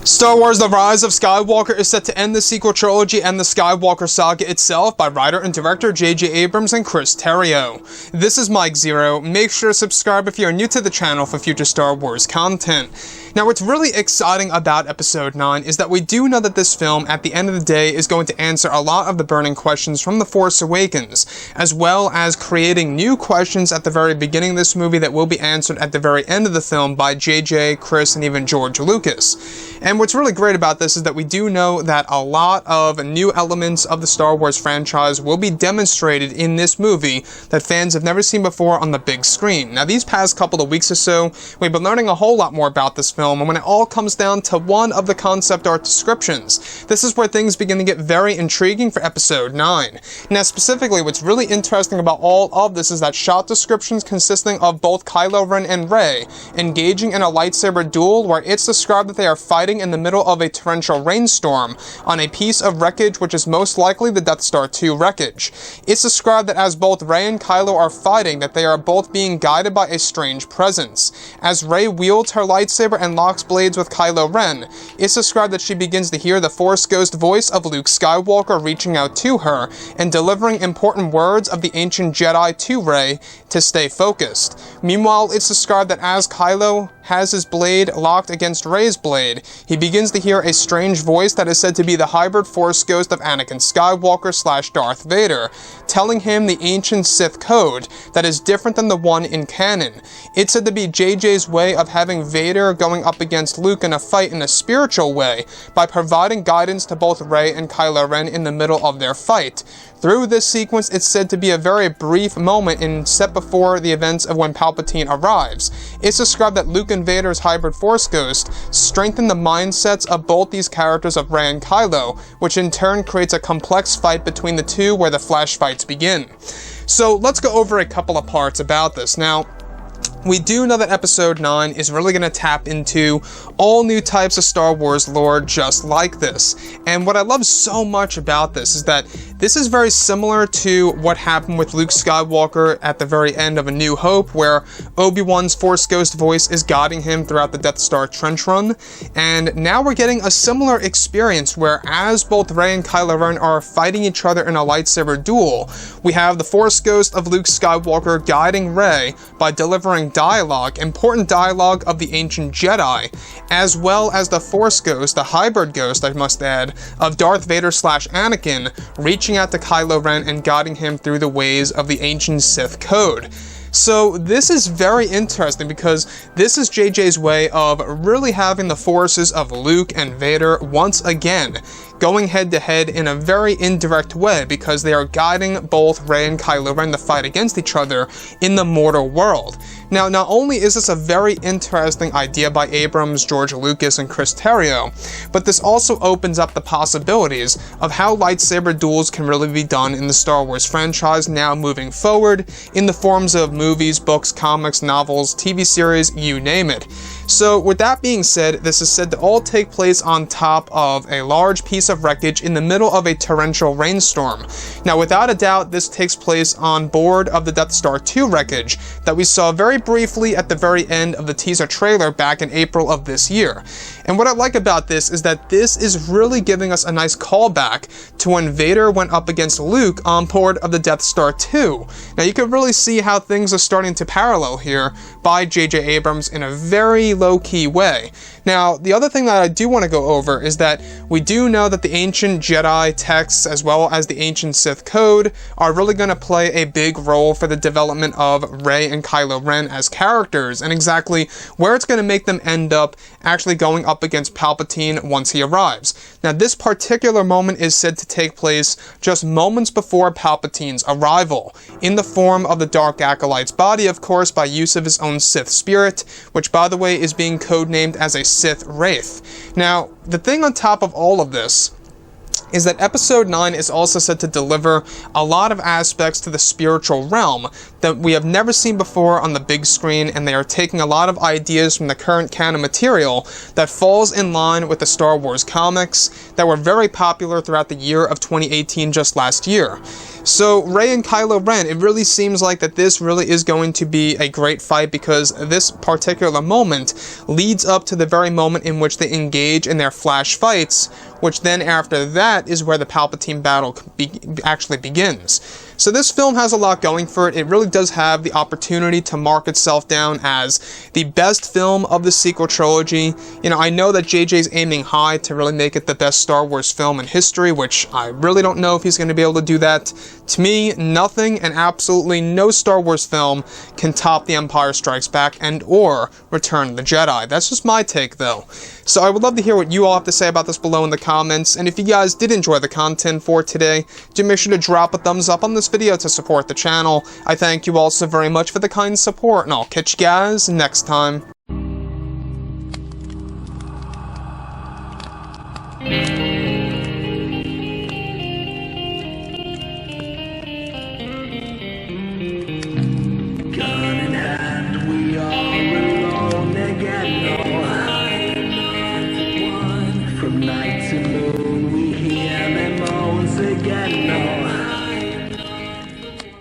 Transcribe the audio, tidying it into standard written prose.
Star Wars The Rise of Skywalker is set to end the sequel trilogy and the Skywalker saga itself by writer and director J.J. Abrams and Chris Terrio. This is Mike Zero. Make sure to subscribe if you're new to the channel for future Star Wars content. Now, what's really exciting about Episode 9 is that we do know that this film, at the end of the day, is going to answer a lot of the burning questions from The Force Awakens, as well as creating new questions at the very beginning of this movie that will be answered at the very end of the film by J.J., Chris, and even George Lucas. And what's really great about this is that we do know that a lot of new elements of the Star Wars franchise will be demonstrated in this movie that fans have never seen before on the big screen. Now, these past couple of weeks or so, we've been learning a whole lot more about this film, and when it all comes down to one of the concept art descriptions, this is where things begin to get very intriguing for Episode 9. Now, specifically, what's really interesting about all of this is that shot descriptions consisting of both Kylo Ren and Rey engaging in a lightsaber duel where it's described that they are fighting in the middle of a torrential rainstorm on a piece of wreckage which is most likely the Death Star 2 wreckage. It's described that as both Rey and Kylo are fighting, that they are both being guided by a strange presence. As Rey wields her lightsaber and locks blades with Kylo Ren, it's described that she begins to hear the Force Ghost voice of Luke Skywalker reaching out to her and delivering important words of the ancient Jedi to Rey to stay focused. Meanwhile, it's described that as Kylo has his blade locked against Rey's blade, he begins to hear a strange voice that is said to be the hybrid Force Ghost of Anakin Skywalker / Darth Vader, telling him the ancient Sith code that is different than the one in canon. It's said to be JJ's way of having Vader going up against Luke in a fight in a spiritual way by providing guidance to both Rey and Kylo Ren in the middle of their fight. Through this sequence, it's said to be a very brief moment set before the events of when Palpatine arrives. It's described that Luke and Vader's hybrid Force Ghost strengthen the mindsets of both these characters of Rey and Kylo, which in turn creates a complex fight between the two where the flash fights begin. So let's go over a couple of parts about this. Now, we do know that Episode 9 is really going to tap into all new types of Star Wars lore just like this. And what I love so much about this is that this is very similar to what happened with Luke Skywalker at the very end of A New Hope, where Obi-Wan's Force Ghost voice is guiding him throughout the Death Star trench run. And now we're getting a similar experience where as both Rey and Kylo Ren are fighting each other in a lightsaber duel, we have the Force Ghost of Luke Skywalker guiding Rey by delivering dialogue, important dialogue of the ancient Jedi, as well as the Force Ghost, the hybrid ghost I must add, of Darth Vader / Anakin, reaching out to Kylo Ren and guiding him through the ways of the ancient Sith code. So this is very interesting because this is JJ's way of really having the forces of Luke and Vader once again going head-to-head in a very indirect way because they are guiding both Rey and Kylo Ren to fight against each other in the mortal world. Now, not only is this a very interesting idea by Abrams, George Lucas, and Chris Terrio, but this also opens up the possibilities of how lightsaber duels can really be done in the Star Wars franchise now moving forward in the forms of movies, books, comics, novels, TV series, you name it. So with that being said, this is said to all take place on top of a large piece of wreckage in the middle of a torrential rainstorm. Now, without a doubt, this takes place on board of the Death Star 2 wreckage that we saw very briefly at the very end of the teaser trailer back in April of this year. And what I like about this is that this is really giving us a nice callback to when Vader went up against Luke on board of the Death Star 2. Now, you can really see how things are starting to parallel here by J.J. Abrams in a very low-key way. Now, the other thing that I do want to go over is that we do know that the ancient Jedi texts as well as the ancient Sith code are really going to play a big role for the development of Rey and Kylo Ren as characters and exactly where it's going to make them end up actually going up against Palpatine once he arrives. Now, this particular moment is said to take place just moments before Palpatine's arrival, in the form of the Dark Acolyte's body, of course, by use of his own Sith spirit, which, by the way, is being codenamed as a Sith Wraith. Now, the thing on top of all of this is that Episode 9 is also said to deliver a lot of aspects to the spiritual realm that we have never seen before on the big screen, and they are taking a lot of ideas from the current canon material that falls in line with the Star Wars comics that were very popular throughout the year of 2018 just last year. So Rey and Kylo Ren, it really seems like that this really is going to be a great fight, because this particular moment leads up to the very moment in which they engage in their flash fights, which then after that is where the Palpatine battle actually begins. So this film has a lot going for it. It really does have the opportunity to mark itself down as the best film of the sequel trilogy. You know, I know that JJ's aiming high to really make it the best Star Wars film in history, which I really don't know if he's going to be able to do that. To me, nothing and absolutely no Star Wars film can top The Empire Strikes Back and or Return of the Jedi. That's just my take, though. So I would love to hear what you all have to say about this below in the comments, and if you guys did enjoy the content for today, do make sure to drop a thumbs up on this video to support the channel. I thank you all so very much for the kind support, and I'll catch you guys next time. Gun in hand, we are alone again. No, I'm not the one from night to moon.